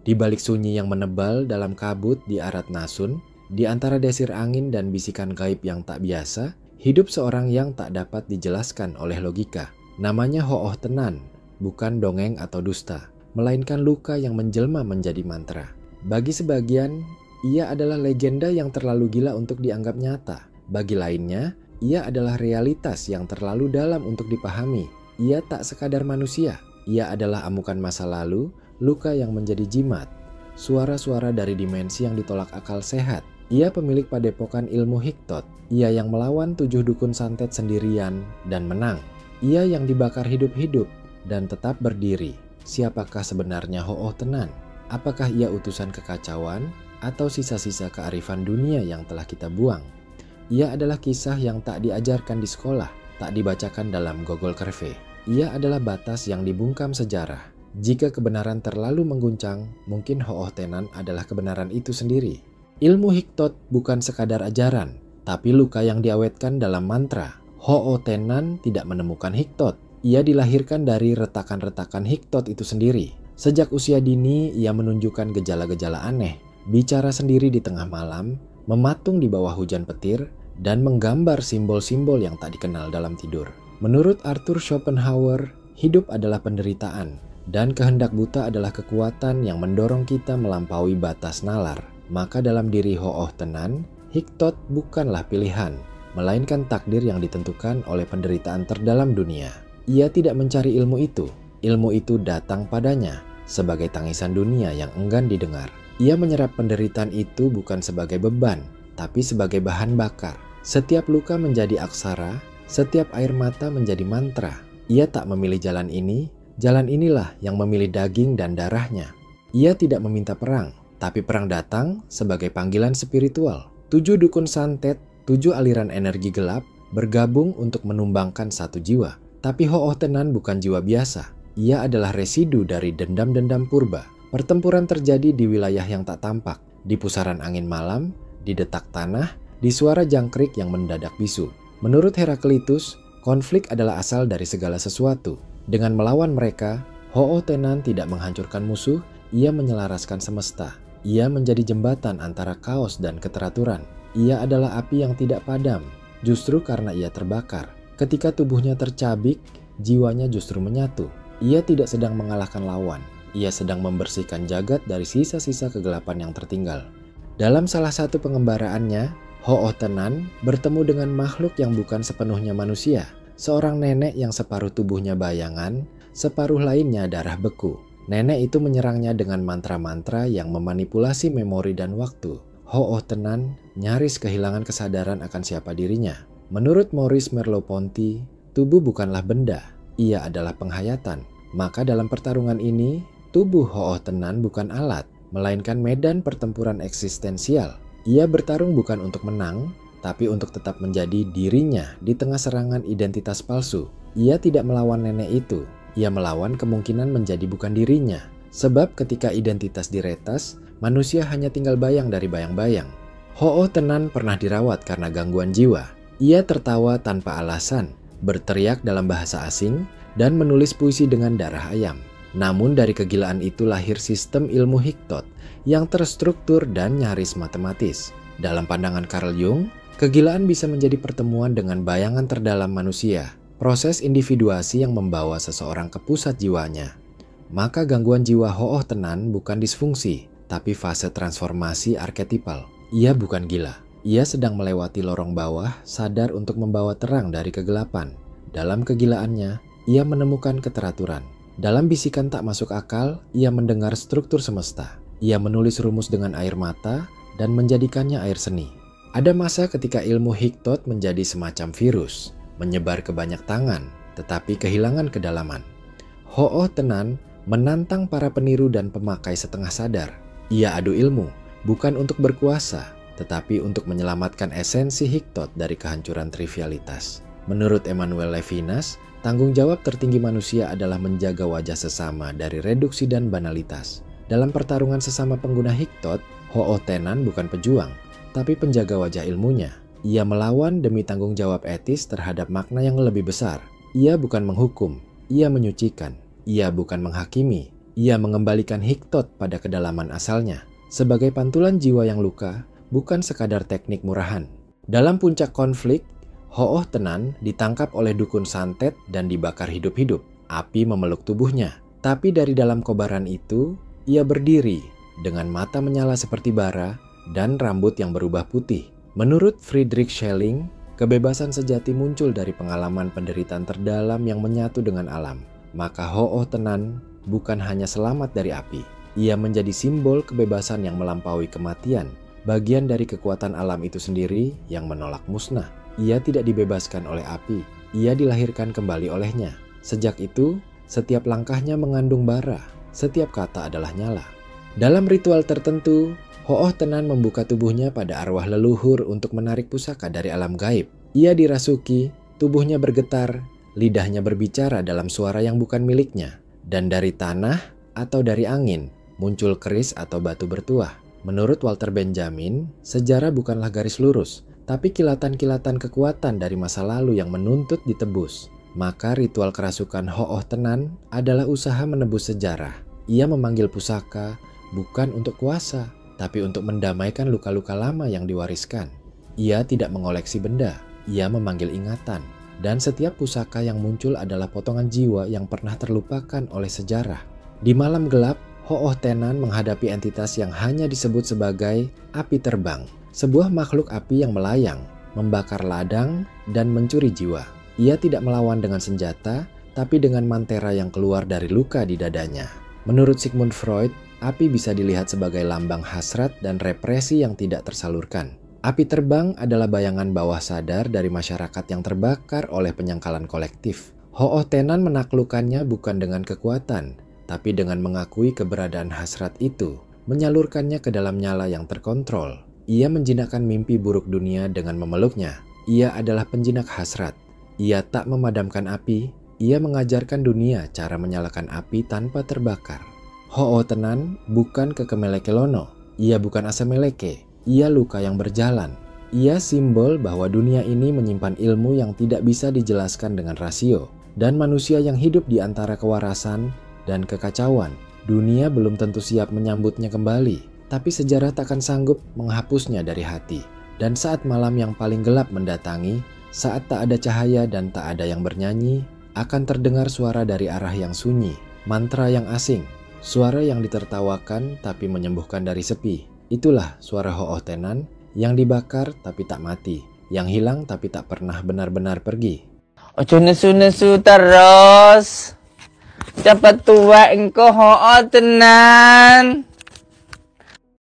Di balik sunyi yang menebal dalam kabut di Arat Nasun, di antara desir angin dan bisikan gaib yang tak biasa, hidup seorang yang tak dapat dijelaskan oleh logika. Namanya Ho'oh Tenan, bukan dongeng atau dusta, melainkan luka yang menjelma menjadi mantra. Bagi sebagian, ia adalah legenda yang terlalu gila untuk dianggap nyata. Bagi lainnya, ia adalah realitas yang terlalu dalam untuk dipahami. Ia tak sekadar manusia, ia adalah amukan masa lalu, luka yang menjadi jimat, suara-suara dari dimensi yang ditolak akal sehat. Ia pemilik padepokan ilmu Hiktot, ia yang melawan 7 dukun santet sendirian dan menang. Ia yang dibakar hidup-hidup dan tetap berdiri. Siapakah sebenarnya Ho'oh Tenan? Apakah ia utusan kekacauan atau sisa-sisa kearifan dunia yang telah kita buang? Ia adalah kisah yang tak diajarkan di sekolah, tak dibacakan dalam Gogol Kerve. Ia adalah batas yang dibungkam sejarah. Jika kebenaran terlalu mengguncang, mungkin Ho'oh Tenan adalah kebenaran itu sendiri. Ilmu Hiktot bukan sekadar ajaran, tapi luka yang diawetkan dalam mantra. Ho'oh Tenan tidak menemukan Hiktot. Ia dilahirkan dari retakan-retakan Hiktot itu sendiri. Sejak usia dini, ia menunjukkan gejala-gejala aneh, bicara sendiri di tengah malam, mematung di bawah hujan petir, dan menggambar simbol-simbol yang tak dikenal dalam tidur. Menurut Arthur Schopenhauer, hidup adalah penderitaan, dan kehendak buta adalah kekuatan yang mendorong kita melampaui batas nalar. Maka dalam diri Ho'oh Tenan, Hiktot bukanlah pilihan, melainkan takdir yang ditentukan oleh penderitaan terdalam dunia. Ia tidak mencari ilmu itu datang padanya sebagai tangisan dunia yang enggan didengar. Ia menyerap penderitaan itu bukan sebagai beban, tapi sebagai bahan bakar. Setiap luka menjadi aksara, setiap air mata menjadi mantra. Ia tak memilih jalan ini, jalan inilah yang memilih daging dan darahnya. Ia tidak meminta perang, tapi perang datang sebagai panggilan spiritual. 7 dukun santet, 7 aliran energi gelap bergabung untuk menumbangkan satu jiwa. Tapi Ho'oh Tenan bukan jiwa biasa. Ia adalah residu dari dendam-dendam purba. Pertempuran terjadi di wilayah yang tak tampak, di pusaran angin malam, di detak tanah, di suara jangkrik yang mendadak bisu. Menurut Heraklitus, konflik adalah asal dari segala sesuatu. Dengan melawan mereka, Ho'oh Tenan tidak menghancurkan musuh, ia menyelaraskan semesta. Ia menjadi jembatan antara kaos dan keteraturan. Ia adalah api yang tidak padam, justru karena ia terbakar. Ketika tubuhnya tercabik, jiwanya justru menyatu. Ia tidak sedang mengalahkan lawan. Ia sedang membersihkan jagat dari sisa-sisa kegelapan yang tertinggal. Dalam salah satu pengembaraannya, Ho'oh Tenan bertemu dengan makhluk yang bukan sepenuhnya manusia. Seorang nenek yang separuh tubuhnya bayangan, separuh lainnya darah beku. Nenek itu menyerangnya dengan mantra-mantra yang memanipulasi memori dan waktu. Ho'oh Tenan nyaris kehilangan kesadaran akan siapa dirinya. Menurut Maurice Merleau-Ponty, tubuh bukanlah benda, ia adalah penghayatan. Maka dalam pertarungan ini, tubuh Ho'oh Tenan bukan alat, melainkan medan pertempuran eksistensial. Ia bertarung bukan untuk menang, tapi untuk tetap menjadi dirinya di tengah serangan identitas palsu. Ia tidak melawan nenek itu, ia melawan kemungkinan menjadi bukan dirinya. Sebab ketika identitas diretas, manusia hanya tinggal bayang dari bayang-bayang. Ho'oh Tenan pernah dirawat karena gangguan jiwa. Ia tertawa tanpa alasan, berteriak dalam bahasa asing, dan menulis puisi dengan darah ayam. Namun dari kegilaan itu lahir sistem ilmu Hiktot yang terstruktur dan nyaris matematis. Dalam pandangan Carl Jung, kegilaan bisa menjadi pertemuan dengan bayangan terdalam manusia, proses individuasi yang membawa seseorang ke pusat jiwanya. Maka gangguan jiwa Ho'oh Tenan bukan disfungsi, tapi fase transformasi arketipal. Ia bukan gila. Ia sedang melewati lorong bawah, sadar untuk membawa terang dari kegelapan. Dalam kegilaannya, ia menemukan keteraturan. Dalam bisikan tak masuk akal, ia mendengar struktur semesta. Ia menulis rumus dengan air mata dan menjadikannya air seni. Ada masa ketika ilmu Hiktot menjadi semacam virus, menyebar ke banyak tangan, tetapi kehilangan kedalaman. Ho'oh Tenan menantang para peniru dan pemakai setengah sadar. Ia adu ilmu, bukan untuk berkuasa, tetapi untuk menyelamatkan esensi Hiktot dari kehancuran trivialitas. Menurut Emmanuel Levinas, tanggung jawab tertinggi manusia adalah menjaga wajah sesama dari reduksi dan banalitas. Dalam pertarungan sesama pengguna Hiktot, Ho'oh Tenan bukan pejuang, tapi penjaga wajah ilmunya. Ia melawan demi tanggung jawab etis terhadap makna yang lebih besar. Ia bukan menghukum, ia menyucikan. Ia bukan menghakimi, Ia mengembalikan Hiktot pada kedalaman asalnya. Sebagai pantulan jiwa yang luka, bukan sekadar teknik murahan. Dalam puncak konflik, Ho'oh Tenan ditangkap oleh dukun santet dan dibakar hidup-hidup. Api memeluk tubuhnya. Tapi dari dalam kobaran itu, ia berdiri dengan mata menyala seperti bara dan rambut yang berubah putih. Menurut Friedrich Schelling, kebebasan sejati muncul dari pengalaman penderitaan terdalam yang menyatu dengan alam. Maka Ho'oh Tenan bukan hanya selamat dari api. Ia menjadi simbol kebebasan yang melampaui kematian. Bagian dari kekuatan alam itu sendiri yang menolak musnah. Ia tidak dibebaskan oleh api. Ia dilahirkan kembali olehnya. Sejak itu, setiap langkahnya mengandung bara. Setiap kata adalah nyala. Dalam ritual tertentu, Ho'oh Tenan membuka tubuhnya pada arwah leluhur untuk menarik pusaka dari alam gaib. Ia dirasuki, tubuhnya bergetar, lidahnya berbicara dalam suara yang bukan miliknya. Dan dari tanah atau dari angin, muncul keris atau batu bertuah. Menurut Walter Benjamin, sejarah bukanlah garis lurus, tapi kilatan-kilatan kekuatan dari masa lalu yang menuntut ditebus. Maka ritual kerasukan Ho'oh Tenan adalah usaha menebus sejarah. Ia memanggil pusaka bukan untuk kuasa, tapi untuk mendamaikan luka-luka lama yang diwariskan. Ia tidak mengoleksi benda, ia memanggil ingatan. Dan setiap pusaka yang muncul adalah potongan jiwa yang pernah terlupakan oleh sejarah. Di malam gelap, Ho'oh Tenan menghadapi entitas yang hanya disebut sebagai api terbang. Sebuah makhluk api yang melayang, membakar ladang, dan mencuri jiwa. Ia tidak melawan dengan senjata, tapi dengan mantera yang keluar dari luka di dadanya. Menurut Sigmund Freud, api bisa dilihat sebagai lambang hasrat dan represi yang tidak tersalurkan. Api terbang adalah bayangan bawah sadar dari masyarakat yang terbakar oleh penyangkalan kolektif. Ho'oh Tenan menaklukkannya bukan dengan kekuatan, tapi dengan mengakui keberadaan hasrat itu, menyalurkannya ke dalam nyala yang terkontrol. Ia menjinakkan mimpi buruk dunia dengan memeluknya. Ia adalah penjinak hasrat. Ia tak memadamkan api, ia mengajarkan dunia cara menyalakan api tanpa terbakar. Ho'oh Tenan bukan Kekemelekelono, ia bukan Asemeleke, ia luka yang berjalan. Ia simbol bahwa dunia ini menyimpan ilmu yang tidak bisa dijelaskan dengan rasio. Dan manusia yang hidup di antara kewarasan dan kekacauan, dunia belum tentu siap menyambutnya kembali, tapi sejarah takkan sanggup menghapusnya dari hati. Dan saat malam yang paling gelap mendatangi, saat tak ada cahaya dan tak ada yang bernyanyi, akan terdengar suara dari arah yang sunyi, mantra yang asing, suara yang ditertawakan tapi menyembuhkan dari sepi. Itulah suara Ho'oh Tenan yang dibakar tapi tak mati, yang hilang tapi tak pernah benar-benar pergi. Ojo nesu-nesu terus. Cepat tua engkau Ho'oh Tenan.